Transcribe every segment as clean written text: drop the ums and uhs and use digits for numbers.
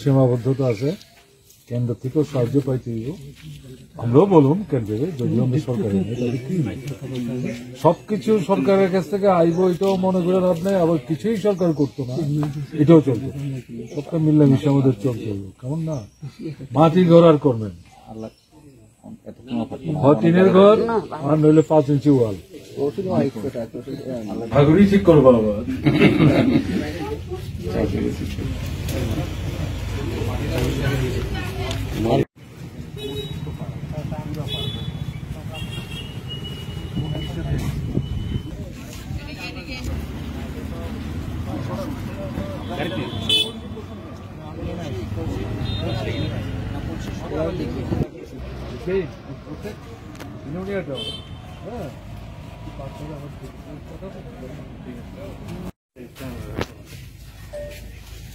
সীমাবদ্ধতা আছে, কেন্দ্র থেকেও সাহায্য পাইতে আমরাও বলুন কেন্দ্রে, যদিও আমরা সরকারের সবকিছু সরকারের কাছ থেকে আইব, এটাও মনে করে লাভ নেই, আবার কিছুই সরকার করতো না এটাও চলতো, সবটা মিল্লামিশে আমাদের চলতে হবে, কেমন না? মাটি ঘর আর করবেন, টিনের ঘর আর নইলে 5 ইঞ্চি ওয়াল ঠিক করবো আবার।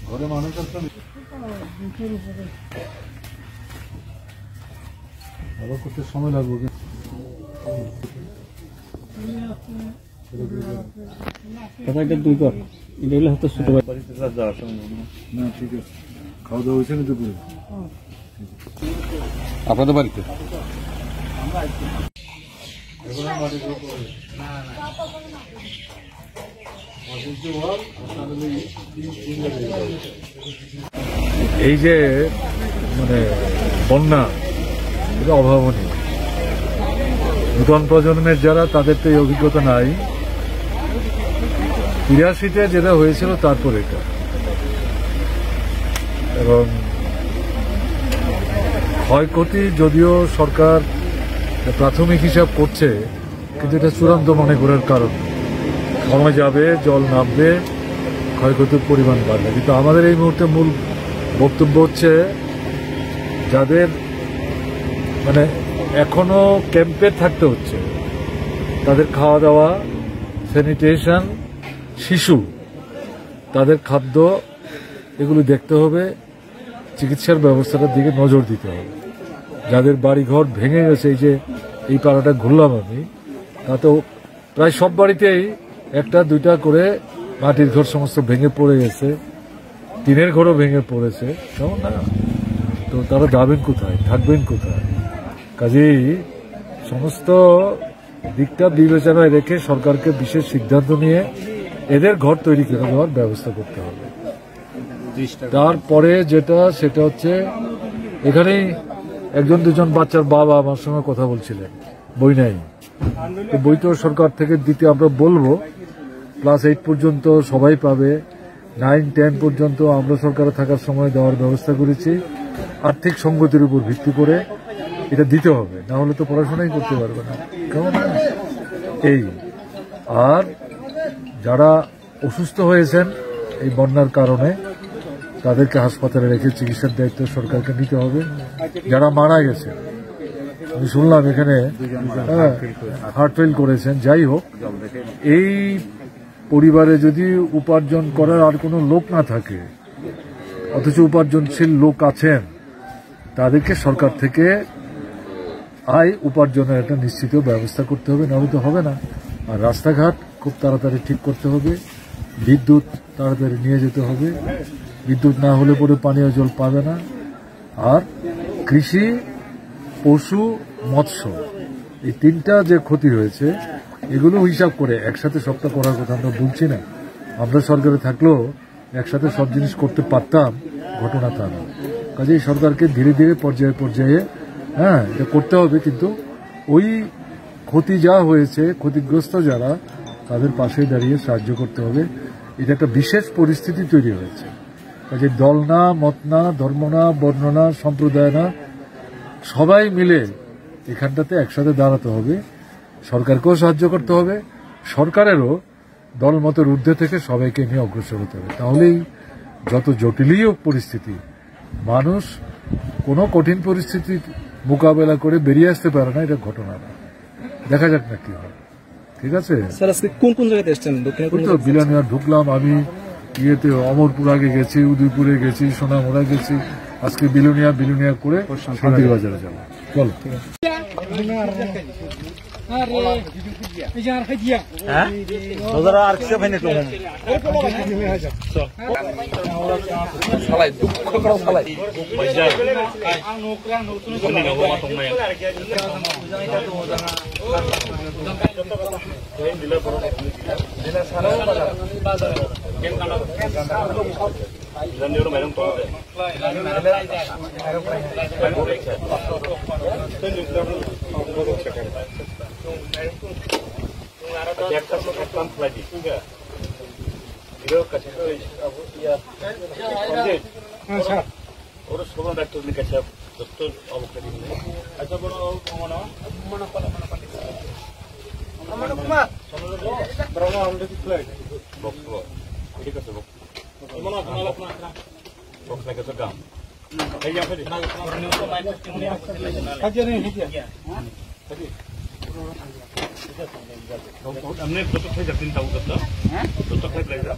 ঘরে মানুষ আবার করতে সময় লাগবে, দুই ঘর এটা হতো ছোট ভাই না, ঠিক আছে। খাওয়া দাওয়া হয়েছে না দুপুরে আপনাদের বাড়িতে? এই যে মানে বন্যা, এটা অভাবনীয়। নূতন প্রজন্মের যারা, তাদের তো এই অভিজ্ঞতা নাই। 83-তে যেটা হয়েছিল তারপর এটা, এবং ক্ষয়ক্ষতি যদিও সরকার প্রাথমিক হিসাব করছে, কিন্তু এটা চূড়ান্ত মনে করার কারণ সময় যাবে, জল নামবে, ক্ষয়ক্ষতির পরিমাণ বাড়বে। কিন্তু আমাদের এই মুহূর্তে মূল বক্তব্য হচ্ছে, যাদের মানে এখনো ক্যাম্পে থাকতে হচ্ছে, তাদের খাওয়া দাওয়া, স্যানিটেশন, শিশু, তাদের খাদ্য, এগুলো দেখতে হবে। চিকিৎসার ব্যবস্থাটার দিকে নজর দিতে হবে। যাদের বাড়িঘর ভেঙে গেছে, এই যে এই পাড়াটা ঘুরলাম আমি, তাতেও প্রায় সব বাড়িতেই 1-2টা করে মাটির ঘর সমস্ত ভেঙে পড়ে গেছে, টিনের ঘরও ভেঙে পড়েছে, কেমন না? তো তারা যাবেন কোথায়, থাকবেন কোথায়? কাজেই সমস্ত দিকটা বিবেচনায় রেখে সরকারকে বিশেষ সিদ্ধান্ত নিয়ে এদের ঘর তৈরি করে দেওয়ার ব্যবস্থা করতে হবে। তারপরে যেটা, সেটা হচ্ছে, এখানেই 1-2জন বাচ্চার বাবা আমার সঙ্গে কথা বলছিলেন, বই নাই। বই তো সরকার থেকে দিতে আমরা বলবো, ক্লাস 8 পর্যন্ত সবাই পাবে, 9-10 পর্যন্ত আমরা সরকারে থাকার সময় দেওয়ার ব্যবস্থা করেছি। আর্থিক সঙ্গতির উপর ভিত্তি করে এটা দিতে হবে, না হলে তো পড়াশোনাই করতে পারবে না, কেমন? এই আর যারা অসুস্থ হয়েছেন এই বন্যার কারণে, তাদেরকে হাসপাতালে রেখে চিকিৎসার দায়িত্ব সরকারকে নিতে হবে। যারা মারা গেছে, আমি শুনলাম এখানে হার্ট ফেল করেছেন, যাই হোক, এই পরিবারে যদি উপার্জন করার আর কোনো লোক না থাকে, অথচ উপার্জনশীল লোক আছেন, তাদেরকে সরকার থেকে আয় উপার্জনের একটা নিশ্চিত ব্যবস্থা করতে হবে, নাহলে তো হবে না। আর রাস্তাঘাট খুব তাড়াতাড়ি ঠিক করতে হবে, বিদ্যুৎ তাড়াতাড়ি নিয়ে যেতে হবে, বিদ্যুৎ না হলে পরে পানীয় জল পাবে না। আর কৃষি, পশু, মৎস্য, এই 3টা যে ক্ষতি হয়েছে, এগুলো হিসাব করে একসাথে সবটা করার কথা আমরা বলছি না। আমরা সরকারে থাকলেও একসাথে সব জিনিস করতে পারতাম, ঘটনা তা না। কাজেই সরকারকে ধীরে ধীরে পর্যায়ে পর্যায়ে এটা করতে হবে, কিন্তু ওই ক্ষতি যা হয়েছে, ক্ষতিগ্রস্ত যারা, তাদের পাশে দাঁড়িয়ে সাহায্য করতে হবে। এটা একটা বিশেষ পরিস্থিতি তৈরি হয়েছে। কাজে দল না, মত না, ধর্ম না, বর্ণ না, সম্প্রদায় না, সবাই মিলে এখানটাতে একসাথে দাঁড়াতে হবে। সরকারকেও সাহায্য করতে হবে, সরকারেরও দল মতের ঊর্ধ্বে থেকে সবাইকে নিয়ে অগ্রসর হতে হবে। তাহলেই যত জটিলই হোক পরিস্থিতি, মানুষ কোনো কঠিন পরিস্থিতি মোকাবেলা করে বেরিয়ে আসতে পারে না, এটা ঘটনা না। দেখা যাক না কি হয়। ঠিক আছে, কোন কোন জায়গাতে এসছেন? বিলানিয়া ঢুকলাম আমি, ইয়েতে অমরপুর আগে গেছি, উদয়পুরে গেছি, সোনামুড়া গেছি, আজকে বিলুনিয়া করে শান্তির বাজারে যাবো। চলো हमने तो खाई जाते हैं ताऊ करता हैं तो खाई जाएगा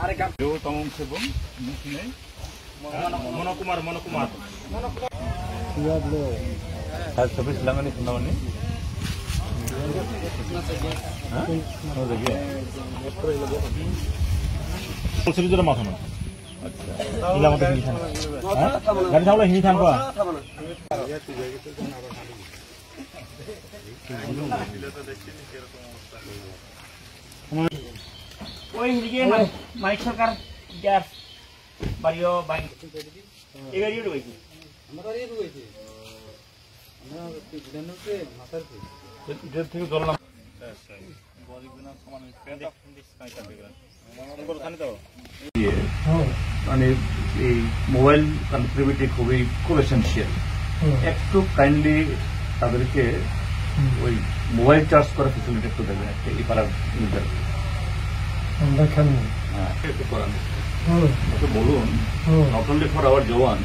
अरे काम जो तमाम से बोल नहीं मनोकुमार याद लो आज सभी लंगनी सुनावनी हां हो गया उसे जरा माथा ना अच्छा इला मत हिंदी थान हां गाड़ी थावला हिंदी थान को ওই হিলিকে মাইক সরকার গ্যাস বাড়িও বাইক এই গাড়িও রয়েছে আমরা গাড়িও রয়েছে আমরা বিধানতে মাথার যে থেকে ধরলাম বডিগুনা সমান স্প্যান্ড ডিসকাউন্ট দেবেন মনে করে জানি তো মানে এই মোবাইল কানেক্টিভিটি খুব এসেনশিয়াল একটু কাইন্ডলি তাদেরকে ওই মোবাইল চার্জ করার ফ্যাসিলিটি একটু দেবেন একটা এই পাড়ার ইউজার দেখেন হ্যাঁ একটু করান বলুন নট অনলি ফর আওয়ার জওয়ান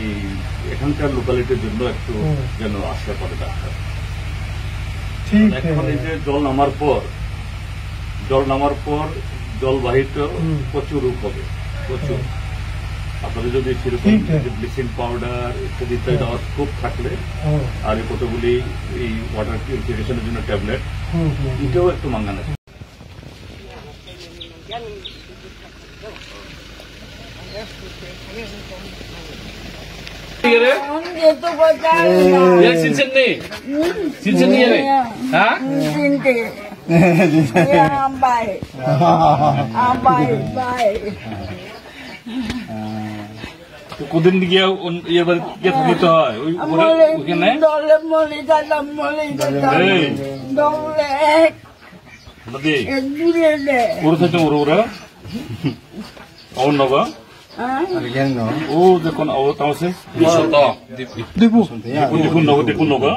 এই এখানকার লোকালিটির জন্য একটু যেন আসলে পরে ডাক্তার এখন এই যে জল নামার পর জলবাহিত প্রচুর রূপ হবে প্রচুর আপনাদের যদি সেরকম ব্লিচিং পাউডার ইত্যাদি দেওয়ার খুব থাকলে আর কতগুলি এই ওয়াটার পিউরিফিকেশনের জন্য ট্যাবলেট এটাও একটু মাঙ্গানো কুদিন গিয়ে এবার দিতে হয় ওইখানে ওরা থেকে ওরা ওর নবা ও দেখুন ও তাহলে দেখুন নবা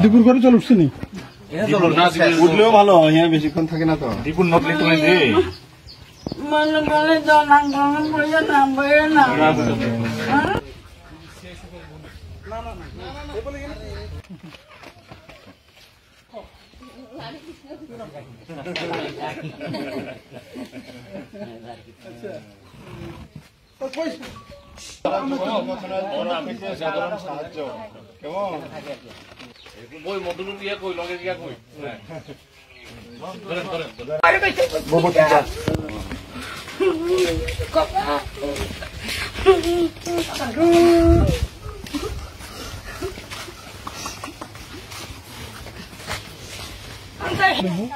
দুপুর করে চল উঠছি নি উঠলেও ভালো হ্যাঁ বেশিক্ষণ থাকে না তো দীপুর নকলি তো মনে মনে সাহায্য কেমন বই মধুর দিয়া কই লগে দিয়া কই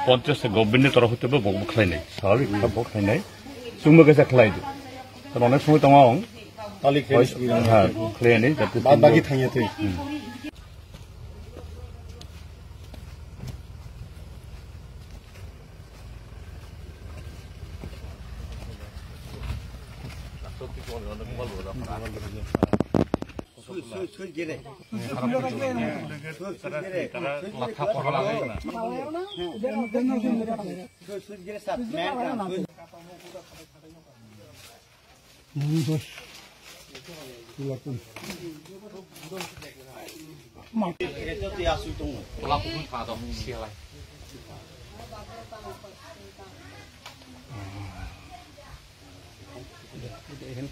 পঞ্চাশটা গভর্নমেন্টের তরফ হতে বক খাই নাই স্বাভাবিক বক খাই নাই চুম্ব গেছে খেলাই দিই অনেক সময় তোমার হ্যাঁ খেয়ে নেই যাতে বাকি থাইয়াতে এখানে